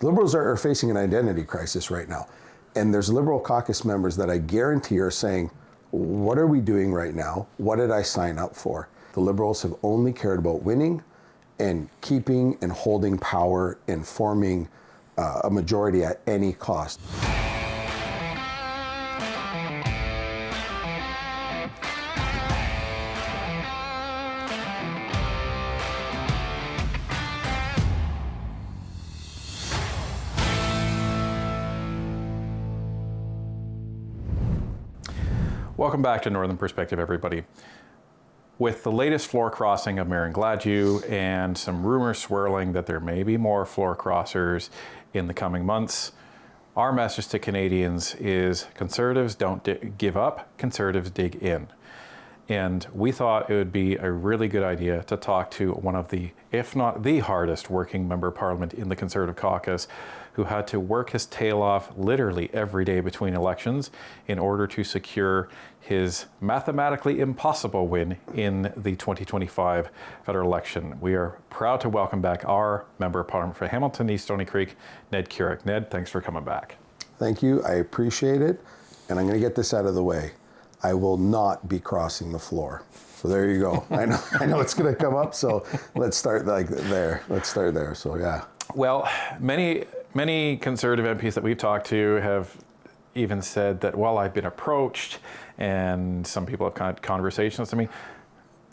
The Liberals are facing an identity crisis right now. And there's Liberal caucus members that I guarantee are saying, what are we doing right now? What did I sign up for? The Liberals have only cared about winning and keeping and holding power and forming a majority at any cost. Welcome back to Northern Perspective, everybody. With the latest floor crossing of Mayor Gladu and some rumors swirling that there may be more floor crossers in the coming months, our message to Canadians is Conservatives don't give up, Conservatives dig in. And we thought it would be a really good idea to talk to one of the, if not the hardest working member of Parliament in the Conservative caucus, who had to work his tail off literally every day between elections in order to secure his mathematically impossible win in the 2025 federal election. We are proud to welcome back our Member of Parliament for Hamilton East Stony Creek, Ned Curick. Ned, thanks for coming back. Thank you, I appreciate it. And I'm gonna get this out of the way. I will not be crossing the floor. So there you go. I know it's gonna come up, so let's start like there. Let's start there, so yeah. Well, many Conservative MPs that we've talked to have even said that, well, I've been approached, and some people have had conversations to me.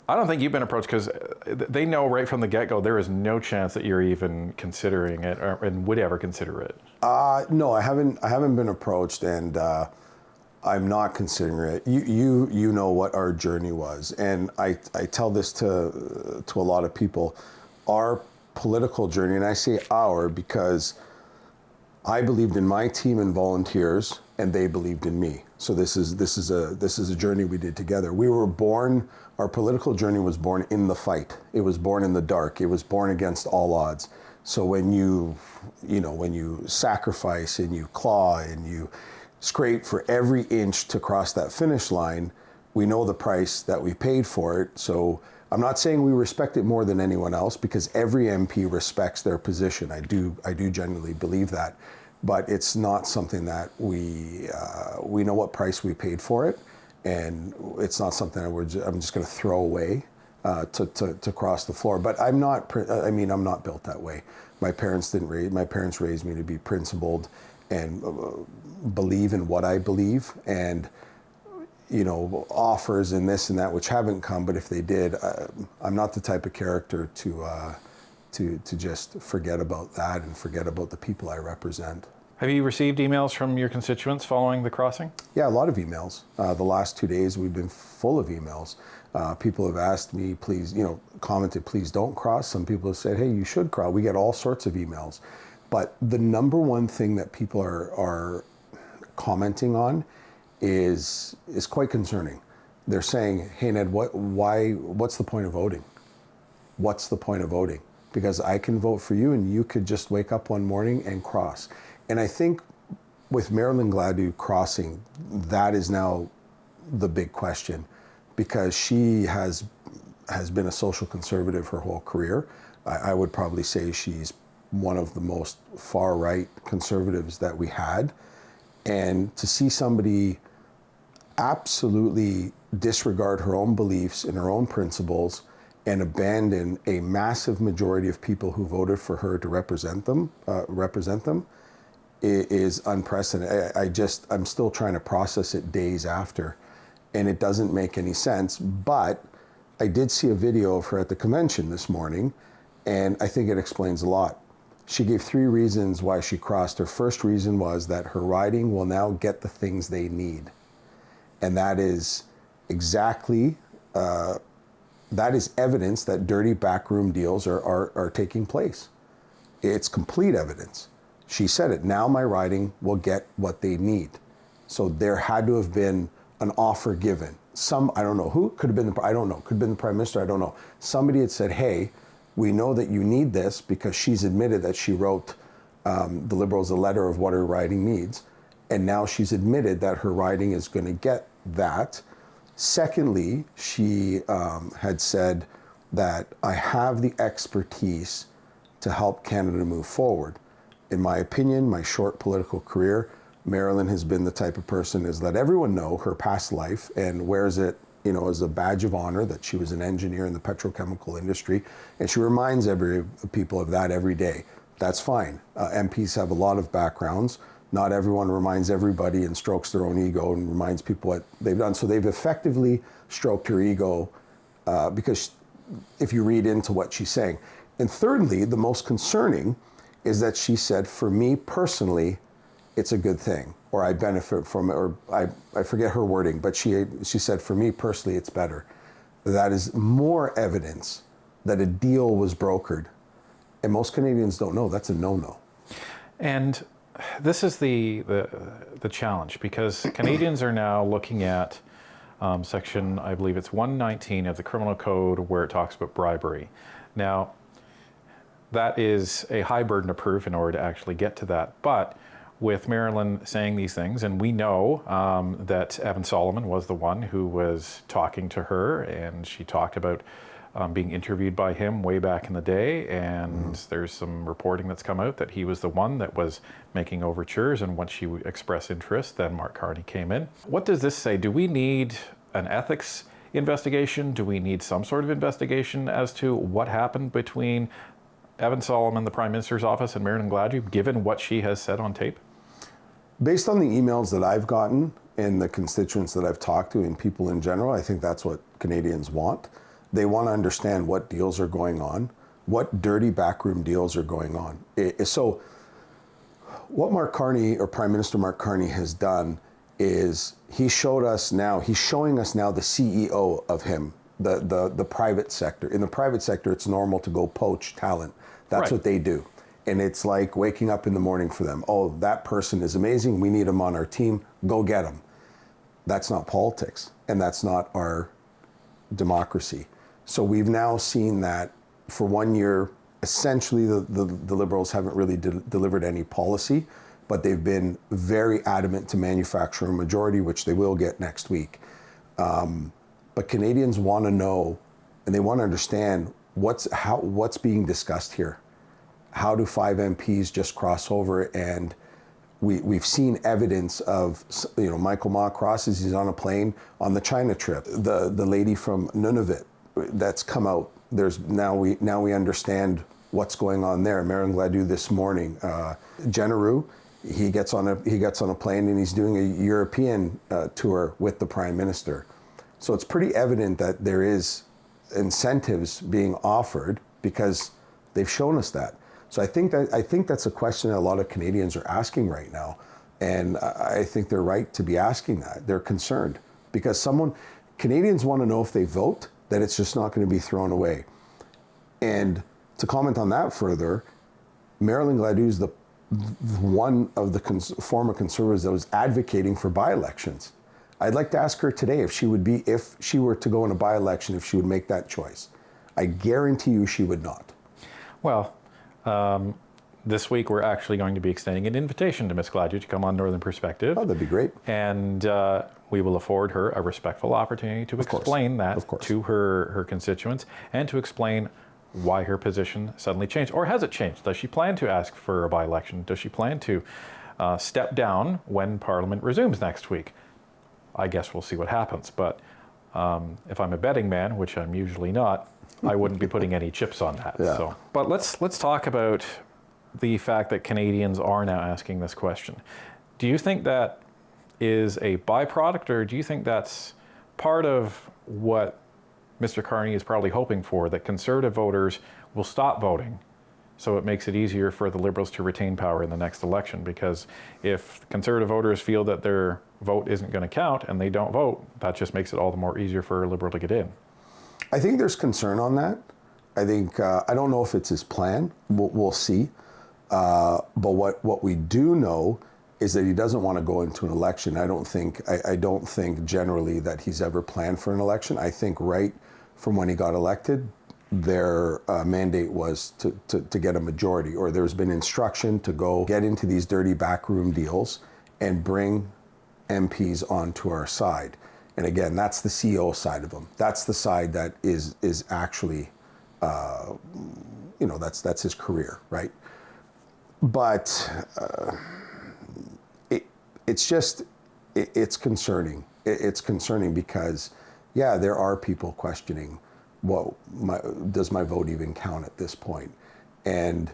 I don't think you've been approached because they know right from the get-go there is no chance that you're even considering it and would ever consider it. No, I haven't been approached, and I'm not considering it. You know what our journey was, and I tell this to a lot of people. Our political journey, and I say our because I believed in my team and volunteers, and they believed in me. So this is a journey we did together. We were born. Our political journey was born in the fight. It was born in the dark. It was born against all odds. So when you sacrifice and you claw and you scrape for every inch to cross that finish line, we know the price that we paid for it. So I'm not saying we respect it more than anyone else, because every MP respects their position. I do genuinely believe that, but it's not something that we know what price we paid for it, and it's not something that I'm just going to throw away to cross the floor. But I'm not built that way. My parents raised me to be principled and believe in what I believe, and offers and this and that which haven't come, but if they did, I'm not the type of character to just forget about that and forget about the people I represent. Have you received emails from your constituents following the crossing? Yeah, a lot of emails. The last 2 days we've been full of emails. People have asked me, please, commented, please don't cross. Some people have said, hey, you should cross. We get all sorts of emails. But the number one thing that people are commenting on is quite concerning. They're saying, hey Ned, what's the point of voting? What's the point of voting? Because I can vote for you and you could just wake up one morning and cross. And I think with Marilyn Gladu crossing, that is now the big question, because she has been a social conservative her whole career. I would probably say she's one of the most far-right conservatives that we had. And to see somebody absolutely disregard her own beliefs and her own principles and abandon a massive majority of people who voted for her to represent them is unprecedented. I'm still trying to process it days after, and it doesn't make any sense. But I did see a video of her at the convention this morning, and I think it explains a lot. She gave 3 reasons why she crossed. Her first reason was that her riding will now get the things they need. And that is exactly, that is evidence that dirty backroom deals are taking place. It's complete evidence. She said it, now my riding will get what they need. So there had to have been an offer given. I don't know who, could have been, I don't know, could have been the Prime Minister, I don't know. Somebody had said, hey, we know that you need this, because she's admitted that she wrote the Liberals a letter of what her riding needs. And now she's admitted that her riding is going to get that. Secondly, she had said that I have the expertise to help Canada move forward. in my opinion, my short political career, Marilyn has been the type of person is let everyone know her past life and wears it, as a badge of honor that she was an engineer in the petrochemical industry, and she reminds people of that every day. That's fine. MPs have a lot of backgrounds. Not everyone reminds everybody and strokes their own ego and reminds people what they've done. So they've effectively stroked her ego because if you read into what she's saying. And thirdly, the most concerning is that she said, for me personally, it's a good thing, or I benefit from it, or I forget her wording, but she said, for me personally, it's better. That is more evidence that a deal was brokered. And most Canadians don't know. That's a no-no. And this is the challenge, because Canadians are now looking at section, I believe it's 119 of the Criminal Code, where it talks about bribery. Now, that is a high burden of proof in order to actually get to that. But with Marilyn saying these things, and we know that Evan Solomon was the one who was talking to her, and she talked about being interviewed by him way back in the day, and there's some reporting that's come out that he was the one that was making overtures, and once she expressed interest, then Mark Carney came in. What does this say? Do we need an ethics investigation? Do we need some sort of investigation as to what happened between Evan Solomon, the Prime Minister's office, and Marilyn Gladu, given what she has said on tape? Based on the emails that I've gotten and the constituents that I've talked to and people in general, I think that's what Canadians want. They want to understand what deals are going on, what dirty backroom deals are going on. So what Mark Carney, or Prime Minister Mark Carney, has done is he's showing us now the CEO of him, the private sector. In the private sector, it's normal to go poach talent. That's what they do. And it's like waking up in the morning for them. Oh, that person is amazing. We need him on our team. Go get him. That's not politics. And that's not our democracy. So we've now seen that for 1 year, essentially the Liberals haven't really delivered any policy, but they've been very adamant to manufacture a majority, which they will get next week. But Canadians want to know, and they want to understand what's being discussed here. How do 5 MPs just cross over? And we've seen evidence of, Michael Ma crosses, he's on a plane on the China trip. The lady from Nunavut that's come out. Now we understand what's going on there. Marilyn Gladu this morning, Jenneru, he gets on a plane and he's doing a European tour with the Prime Minister. So it's pretty evident that there is incentives being offered because they've shown us that. So I think that's a question that a lot of Canadians are asking right now, and I think they're right to be asking that. They're concerned because Canadians want to know if they vote that it's just not going to be thrown away. And to comment on that further, Marilyn Gladu is one of the former Conservatives that was advocating for by-elections. I'd like to ask her today if she were to go in a by-election, if she would make that choice. I guarantee you she would not. Well, this week we're actually going to be extending an invitation to Ms. Gladu to come on Northern Perspective. Oh, that'd be great. And we will afford her a respectful opportunity to explain that to her constituents and to explain why her position suddenly changed. Or has it changed? Does she plan to ask for a by-election? Does she plan to step down when Parliament resumes next week? I guess we'll see what happens. But if I'm a betting man, which I'm usually not, I wouldn't be putting any chips on that. Yeah. So, but let's talk about the fact that Canadians are now asking this question. Do you think that is a byproduct, or do you think that's part of what Mr. Carney is probably hoping for, that Conservative voters will stop voting so it makes it easier for the Liberals to retain power in the next election? Because if Conservative voters feel that their vote isn't going to count and they don't vote, that just makes it all the more easier for a Liberal to get in. I think there's concern on that. I think, I don't know if it's his plan. We'll see. But what we do know is that he doesn't want to go into an election. I don't think generally that he's ever planned for an election. I think right from when he got elected, their mandate was to get a majority, or there's been instruction to go get into these dirty backroom deals and bring MPs onto our side. And again, that's the CEO side of them. That's the side that is actually, that's his career, right? But it's concerning. It's concerning because, yeah, there are people questioning, well, does my vote even count at this point? And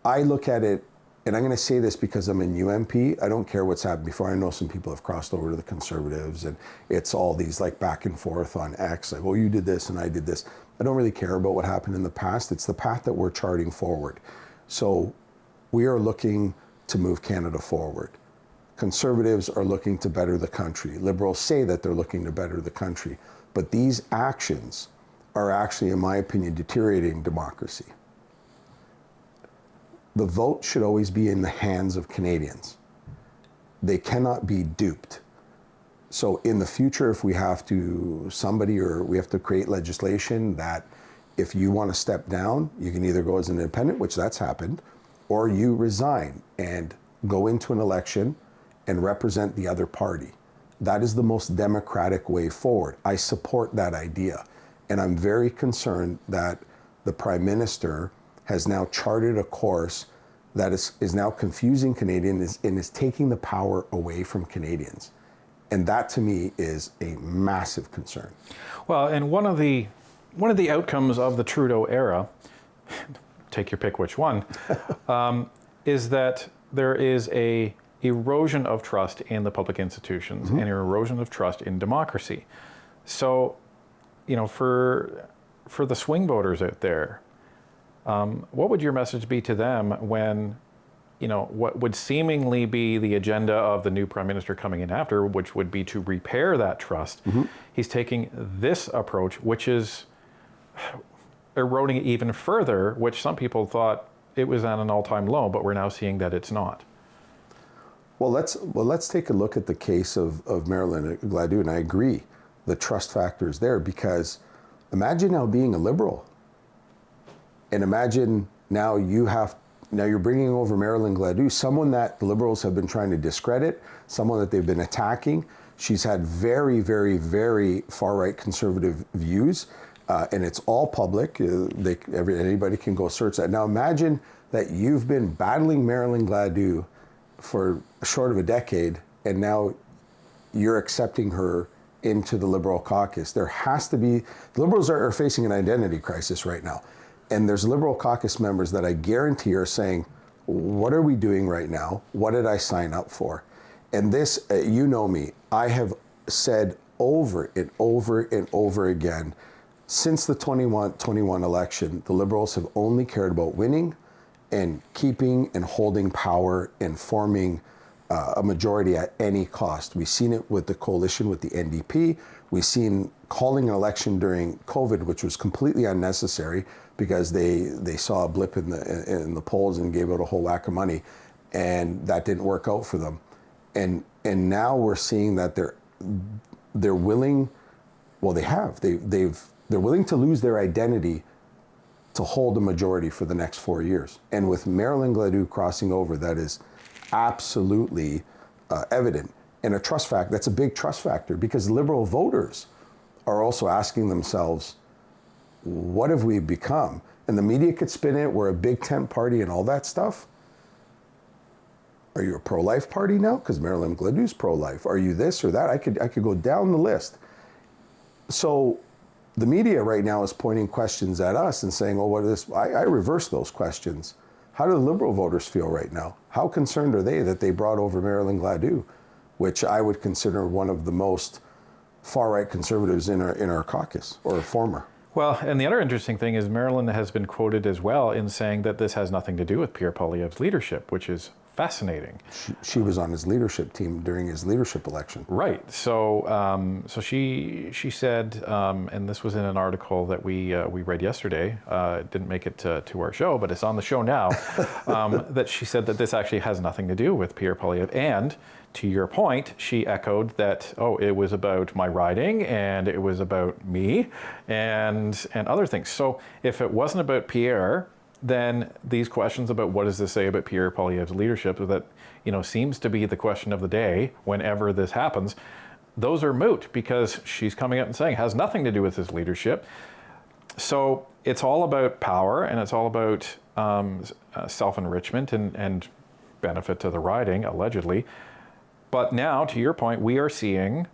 I look at it, and I'm going to say this because I'm in UMP. I don't care what's happened before. I know some people have crossed over to the Conservatives, and it's all these like back and forth on X, like, well, you did this and I did this. I don't really care about what happened in the past. It's the path that we're charting forward. So we are looking to move Canada forward. Conservatives are looking to better the country. Liberals say that they're looking to better the country. But these actions are actually, in my opinion, deteriorating democracy. The vote should always be in the hands of Canadians. They cannot be duped. So in the future, if we have to, we have to create legislation that if you want to step down, you can either go as an independent, which that's happened, or you resign and go into an election and represent the other party. That is the most democratic way forward. I support that idea. And I'm very concerned that the Prime Minister has now charted a course that is now confusing Canadians and is taking the power away from Canadians. And that to me is a massive concern. Well, and one of the outcomes of the Trudeau era, take your pick which one, is that there is a erosion of trust in the public institutions and an erosion of trust in democracy. So, for the swing voters out there, what would your message be to them when, what would seemingly be the agenda of the new Prime Minister coming in after, which would be to repair that trust? He's taking this approach, which is eroding it even further, which some people thought it was at an all-time low, but we're now seeing that it's not. Well, let's take a look at the case of Marilyn Gladu, and I agree, the trust factor is there, because imagine now being a Liberal, and imagine now you're bringing over Marilyn Gladu, someone that the Liberals have been trying to discredit, someone that they've been attacking. She's had very, very, very far-right conservative views, and it's all public. Anybody can go search that. Now imagine that you've been battling Marilyn Gladu for short of a decade, and now you're accepting her into the Liberal caucus. There has to be, the Liberals are facing an identity crisis right now. And there's Liberal caucus members that I guarantee are saying, what are we doing right now? What did I sign up for? And this, you know me, I have said over and over and over again, since the 2021 election, the Liberals have only cared about winning and keeping and holding power and forming a majority at any cost. We've seen it with the coalition with the NDP. We've seen calling an election during COVID, which was completely unnecessary because they saw a blip in the polls and gave out a whole whack of money, and that didn't work out for them. And now we're seeing that they're willing. Well, they're willing to lose their identity to hold a majority for the next 4 years. And with Marilyn Gladu crossing over, that is absolutely evident. And a trust factor, that's a big trust factor, because Liberal voters are also asking themselves, what have we become? And the media could spin it, we're a big tent party and all that stuff. Are you a pro-life party now? Because Marilyn Gladu's pro-life. Are you this or that? I could go down the list. So the media right now is pointing questions at us and saying, oh, what is this? I reverse those questions. How do the Liberal voters feel right now? How concerned are they that they brought over Marilyn Gladu, which I would consider one of the most far-right conservatives in our caucus, or a former? Well, and the other interesting thing is Marilyn has been quoted as well in saying that this has nothing to do with Pierre Poilievre's leadership, which is fascinating. She was on his leadership team during his leadership election. Right. So, so she said, and this was in an article that we read yesterday. It didn't make it to our show, but it's on the show now. That she said that this actually has nothing to do with Pierre Poilievre. And to your point, she echoed that, oh, it was about my riding and it was about me and other things. So if it wasn't about Pierre, then these questions about what does this say about Pierre Poilievre's leadership, that, you know, seems to be the question of the day whenever this happens, those are moot, because she's coming out and saying it has nothing to do with his leadership. So it's all about power, and it's all about self-enrichment and benefit to the riding, allegedly. But now, to your point, we are seeing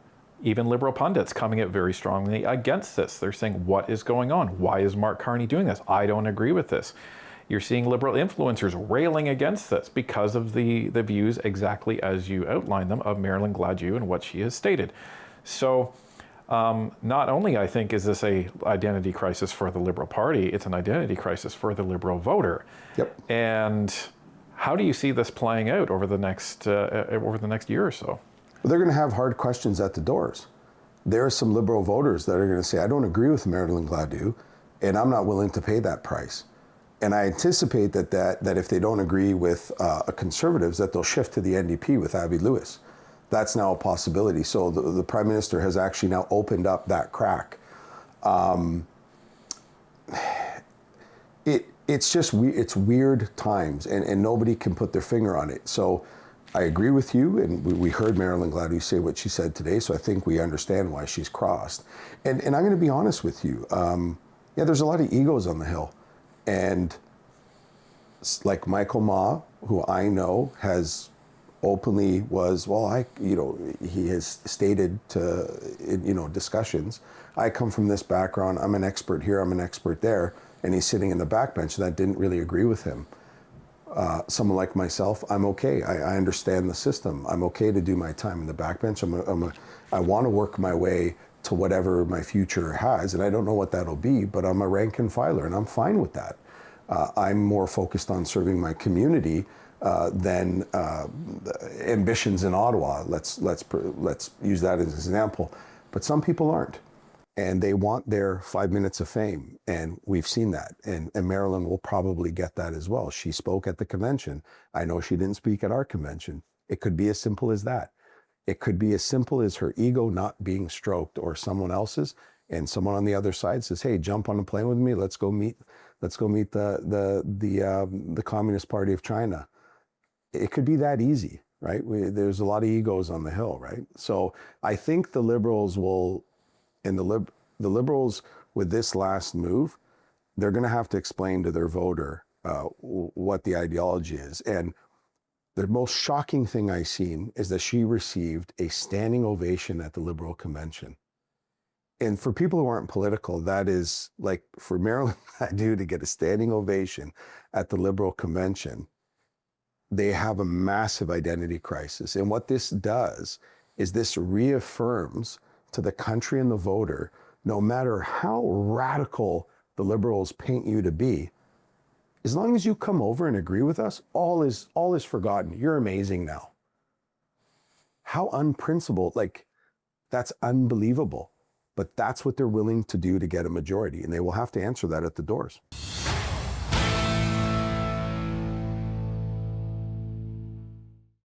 even liberal pundits coming out very strongly against this. They're saying, what is going on? Why is Mark Carney doing this? I don't agree with this. You're seeing liberal influencers railing against this because of the views exactly as you outlined them of Marilyn Gladu and what she has stated. So not only, I think, is this a identity crisis for the Liberal Party, it's an identity crisis for the Liberal voter. Yep. And how do you see this playing out over the next year or so? Well, they're going to have hard questions at the doors. There are some Liberal voters that are going to say, I don't agree with Marilyn Gladu, and I'm not willing to pay that price. And I anticipate that if they don't agree with Conservatives, that they'll shift to the NDP with Avi Lewis. That's now a possibility. So the Prime Minister has actually now opened up that crack. It's weird times, and nobody can put their finger on it. So I agree with you, and we heard Marilyn Gladu say what she said today, so I think we understand why she's crossed. And I'm going to be honest with you. There's a lot of egos on the Hill. And like Michael Ma, who I know has openly he has stated to, discussions, I come from this background, I'm an expert here, I'm an expert there, and he's sitting in the backbench. That didn't really agree with him. Someone like myself, I'm okay. I understand the system. I'm okay to do my time in the backbench. I want to work my way to whatever my future has, and I don't know what that'll be, but I'm a rank and filer, and I'm fine with that. I'm more focused on serving my community than ambitions in Ottawa. Let's use that as an example. But some people aren't, and they want their 5 minutes of fame, and we've seen that. And Marilyn will probably get that as well. She spoke at the convention. I know she didn't speak at our convention. It could be as simple as that. It could be as simple as her ego not being stroked or someone else's, and someone on the other side says, "Hey, jump on a plane with me. Let's go meet the Communist Party of China." It could be that easy, right? There's a lot of egos on the Hill, right? So I think the Liberals will, and the Liberals with this last move, they're going to have to explain to their voter what the ideology is. And the most shocking thing I've seen is that she received a standing ovation at the Liberal convention. And for people who aren't political, that is like for Marilyn Gladu to get a standing ovation at the Liberal convention, they have a massive identity crisis. And what this does is this reaffirms to the country and the voter, no matter how radical the Liberals paint you to be, as long as you come over and agree with us, all is forgotten. You're amazing now. How unprincipled, that's unbelievable. But that's what they're willing to do to get a majority, and they will have to answer that at the doors.